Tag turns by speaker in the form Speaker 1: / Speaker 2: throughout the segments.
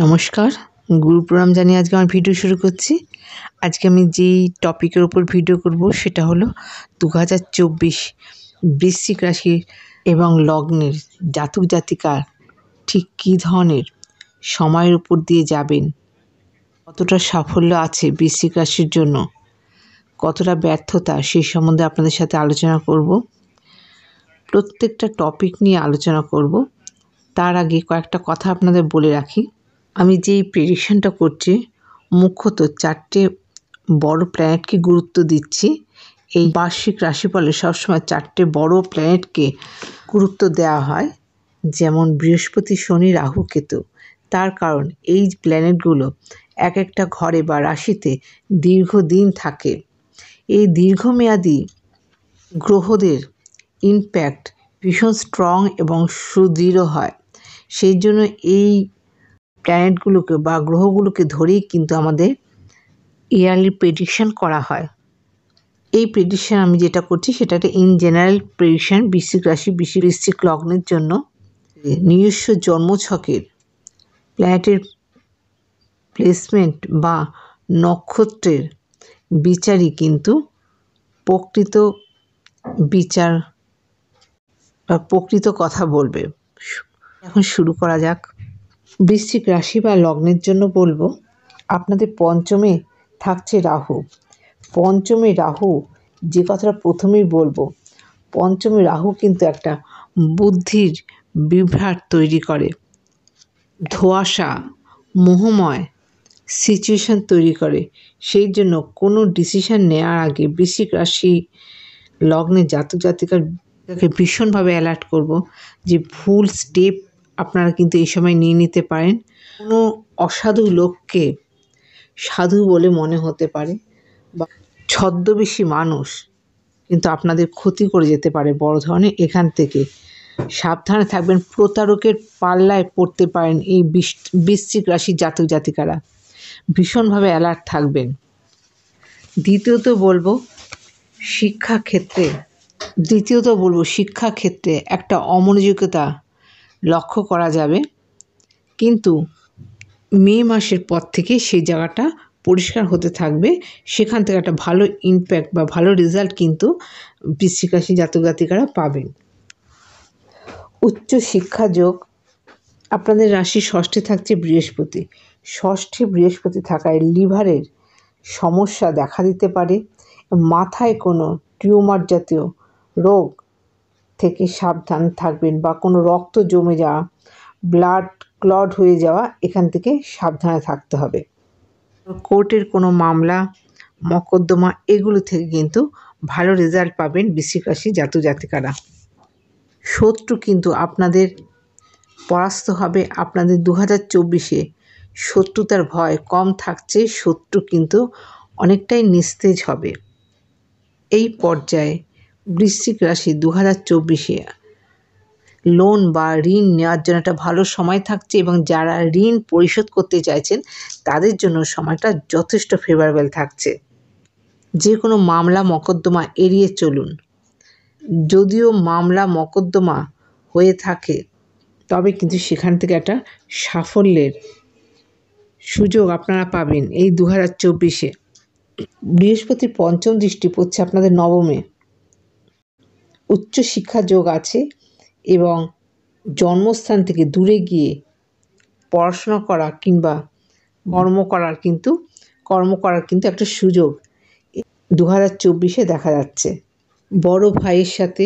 Speaker 1: নমস্কার, গুরু প্রণাম জানিয়ে আজকে আমার ভিডিও শুরু করছি। আজকে আমি যেই টপিকের উপর ভিডিও করব সেটা হলো 2024 বৃশ্চিক রাশি এবং লগ্নের জাতক জাতিকার ঠিক কী ধরনের সময়ের উপর দিয়ে যাবেন, কতটা সাফল্য আছে বৃশ্চিক রাশির জন্য, কতটা ব্যর্থতা, সেই সম্বন্ধে আপনাদের সাথে আলোচনা করব। প্রত্যেকটা টপিক নিয়ে আলোচনা করব। তার আগে কয়েকটা কথা আপনাদের বলে রাখি। আমি যেই প্রেডিকশনটা করছি মুখ্যত 4টে বড় প্ল্যানেটকে গুরুত্ব দিচ্ছি। এই বার্ষিক রাশিফলে সবসময় 4টে বড় প্ল্যানেটকে গুরুত্ব দেওয়া হয়, যেমন বৃহস্পতি, শনি, রাহু, কেতু। তার কারণ এই প্ল্যানেটগুলো এক একটা ঘরে বা রাশিতে দীর্ঘদিন থাকে। এই দীর্ঘমেয়াদী গ্রহদের ইমপ্যাক্ট ভীষণ স্ট্রং এবং সুদৃঢ় হয়। সেই জন্য এই প্ল্যানেটগুলোকে বা গ্রহগুলোকে ধরেই কিন্তু আমাদের ইয়ারলি প্রেডিকশন করা হয়। এই প্রেডিকশন আমি যেটা করছি সেটা একটা ইন জেনারেল প্রেডিকশন বৃশ্চিক রাশি, বৃশ্চিক লগ্নের জন্য। নিজস্ব জন্মছকের প্ল্যানেটের প্লেসমেন্ট বা নক্ষত্রের বিচারই কিন্তু প্রকৃত বিচার বা প্রকৃত কথা বলবে। এখন শুরু করা যাক। বৃশ্চিক রাশি বা লগ্নের জন্য বলবো, আপনাদের পঞ্চমে থাকছে রাহু। পঞ্চমে রাহু, যে কথাটা প্রথমেই বলবো, পঞ্চমে রাহু কিন্তু একটা বুদ্ধির বিভ্রাট তৈরি করে, ধোঁয়াশা, মোহময় সিচুয়েশন তৈরি করে। সেই জন্য কোনো ডিসিশন নেওয়ার আগে বৃশ্চিক রাশি লগ্নে জাতক জাতিকাকে ভীষণভাবে অ্যালার্ট করব যে ভুল স্টেপ আপনারা কিন্তু এই সময় নিয়ে নিতে পারেন। কোনো অসাধু লোককে সাধু বলে মনে হতে পারে, বা ছদ্মবেশী মানুষ কিন্তু আপনাদের ক্ষতি করে যেতে পারে বড় ধরনের। এখান থেকে সাবধানে থাকবেন, প্রতারকের পাল্লায় পড়তে পারেন এই বৃশ্চিক রাশির জাতক জাতিকারা। ভীষণভাবে অ্যালার্ট থাকবেন। দ্বিতীয়ত বলবো শিক্ষাক্ষেত্রে একটা অমনোযোগিতা লক্ষ্য করা যাবে, কিন্তু মে মাসের পর থেকে সেই জায়গাটা পরিষ্কার হতে থাকবে। সেখান থেকে একটা ভালো ইমপ্যাক্ট বা ভালো রেজাল্ট কিন্তু বৃশ্চিক রাশি জাতক জাতিকারা পাবেন। উচ্চ শিক্ষা যোগ, আপনাদের রাশি ষষ্ঠে থাকছে বৃহস্পতি। ষষ্ঠে বৃহস্পতি থাকায় লিভারের সমস্যা দেখা দিতে পারে। মাথায় কোনো টিউমার জাতীয় রোগ থেকে সাবধান থাকবেন, বা কোনো রক্ত জমে যাওয়া, ব্লাড ক্লট হয়ে যাওয়া, এখান থেকে সাবধানে থাকতে হবে। কোর্টের কোনো মামলা মকদ্দমা এগুলো থেকে কিন্তু ভালো রেজাল্ট পাবেন বৃশ্চিক রাশি জাতক জাতিকারা। শত্রু কিন্তু আপনাদের পরাস্ত হবে। আপনাদের 2024-এ শত্রুতার ভয় কম থাকছে, শত্রু কিন্তু অনেকটাই নিস্তেজ হবে। এই পর্যায়ে বৃশ্চিক রাশি 2024-এ লোন বা ঋণ নেওয়ার জন্য একটা ভালো সময় থাকছে, এবং যারা ঋণ পরিশোধ করতে চাইছেন তাদের জন্য সময়টা যথেষ্ট ফেভারেবল থাকছে। যে কোনো মামলা মকদ্দমা এড়িয়ে চলুন। যদিও মামলা মকদ্দমা হয়ে থাকে তবে কিন্তু সেখান থেকে একটা সাফল্যের সুযোগ আপনারা পাবেন এই 2024-এ। বৃহস্পতির পঞ্চম দৃষ্টি পড়ছে আপনাদের নবমে। উচ্চশিক্ষা যোগ আছে, এবং জন্মস্থান থেকে দূরে গিয়ে পড়াশোনা করা কিংবা কর্ম করার কিন্তু একটা সুযোগ 2024-এ দেখা যাচ্ছে। বড় ভাইয়ের সাথে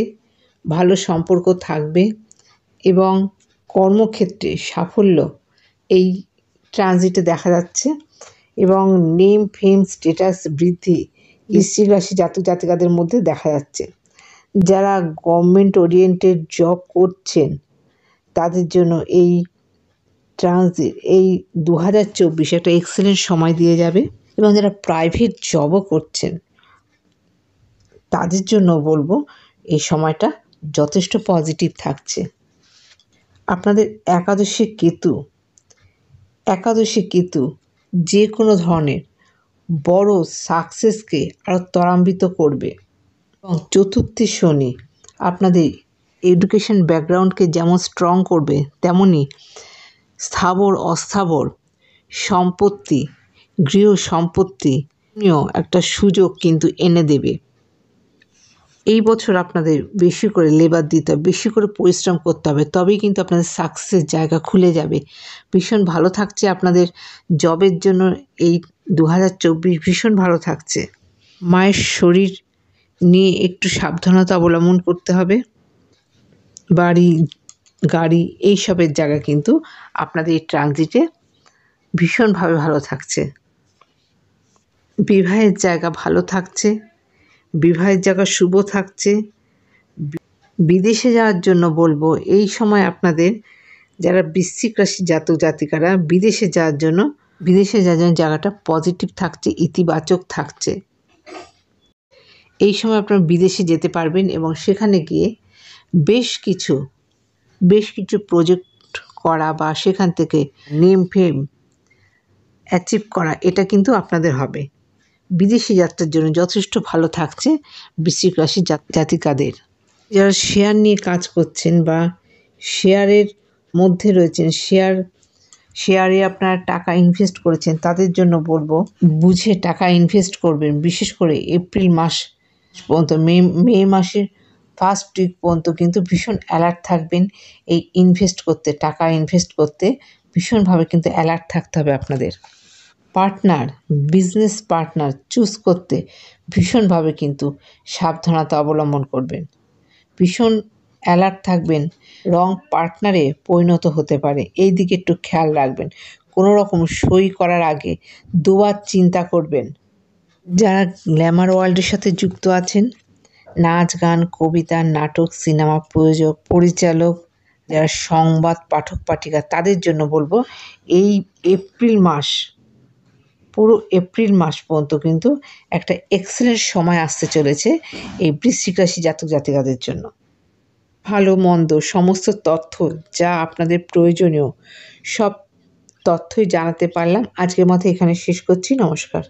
Speaker 1: ভালো সম্পর্ক থাকবে, এবং কর্মক্ষেত্রে সাফল্য এই ট্রানজিটে দেখা যাচ্ছে, এবং নেম ফেম স্ট্যাটাস বৃদ্ধি বৃশ্চিক রাশি জাতক জাতিকাদের মধ্যে দেখা যাচ্ছে। যারা গভর্নমেন্ট ওরিয়েন্টেড জব করছেন তাদের জন্য এই ট্রানজিট, এই 2024 একটা এক্সেলেন্ট সময় দিয়ে যাবে। এবং যারা প্রাইভেট জবও করছেন তাদের জন্য বলবো এই সময়টা যথেষ্ট পজিটিভ থাকছে। আপনাদের একাদশী কেতু যে কোনো ধরনের বড় সাকসেসকে আরও ত্বরান্বিত করবে। এবং চতুর্থে শনি আপনাদের এডুকেশন ব্যাকগ্রাউন্ডকে যেমন স্ট্রং করবে, তেমনি স্থাবর অস্থাবর সম্পত্তি, গৃহ সম্পত্তি একটা সুযোগ কিন্তু এনে দেবে। এই বছর আপনাদের বেশি করে লেবার দিতে হবে, বেশি করে পরিশ্রম করতে হবে, তবেই কিন্তু আপনাদের সাকসেস জায়গা খুলে যাবে। ভীষণ ভালো থাকছে আপনাদের জবের জন্য। এই 2024 ভীষণ ভালো থাকছে। মায়ের শরীর নিয়ে একটু সাবধানতা অবলম্বন করতে হবে। বাড়ি, গাড়ি এইসবের জায়গা কিন্তু আপনাদের এই ট্রানজিটে ভীষণভাবে ভালো থাকছে। বিবাহের জায়গা ভালো থাকছে, বিবাহের জায়গা শুভ থাকছে। বিদেশে যাওয়ার জন্য বলবো, এই সময় আপনাদের যারা বৃশ্চিক রাশি জাতক জাতিকারা বিদেশে যাওয়ার জন্য জায়গাটা পজিটিভ থাকছে, ইতিবাচক থাকছে। এই সময় আপনারা বিদেশে যেতে পারবেন এবং সেখানে গিয়ে বেশ কিছু প্রজেক্ট করা বা সেখান থেকে নেম ফেম অ্যাচিভ করা, এটা কিন্তু আপনাদের হবে। বিদেশি যাত্রার জন্য যথেষ্ট ভালো থাকছে বৃশ্চিক রাশি জাতিকাদের। যারা শেয়ার নিয়ে কাজ করছেন বা শেয়ারের মধ্যে রয়েছেন, শেয়ারে আপনারা টাকা ইনভেস্ট করেছেন, তাদের জন্য বলবো বুঝে টাকা ইনভেস্ট করবেন। বিশেষ করে এপ্রিল মাস পর্যন্ত, মে মাসের ফার্স্ট উইক পর্যন্ত কিন্তু ভীষণ অ্যালার্ট থাকবেন। এই টাকা ইনভেস্ট করতে ভীষণভাবে কিন্তু অ্যালার্ট থাকতে হবে আপনাদের। বিজনেস পার্টনার চুজ করতে ভীষণভাবে কিন্তু সাবধানতা অবলম্বন করবেন। ভীষণ অ্যালার্ট থাকবেন, রং পার্টনারে পরিণত হতে পারে, এই দিকে একটু খেয়াল রাখবেন। কোনো রকম সই করার আগে দুবার চিন্তা করবেন। যারা গ্ল্যামার ওয়ার্ল্ডের সাথে যুক্ত আছেন, নাচ, গান, কবিতা, নাটক, সিনেমা প্রযোজক, পরিচালক, যারা সংবাদ পাঠক পাঠিকা, তাদের জন্য বলবো এই পুরো এপ্রিল মাস পর্যন্ত কিন্তু একটা এক্সেলেন্ট সময় আসতে চলেছে এই বৃশ্চিক রাশি জাতক জাতিকাদের জন্য। ভালো মন্দ সমস্ত তথ্য যা আপনাদের প্রয়োজনীয় সব তথ্যই জানাতে পারলাম। আজকের মতো এখানে শেষ করছি। নমস্কার।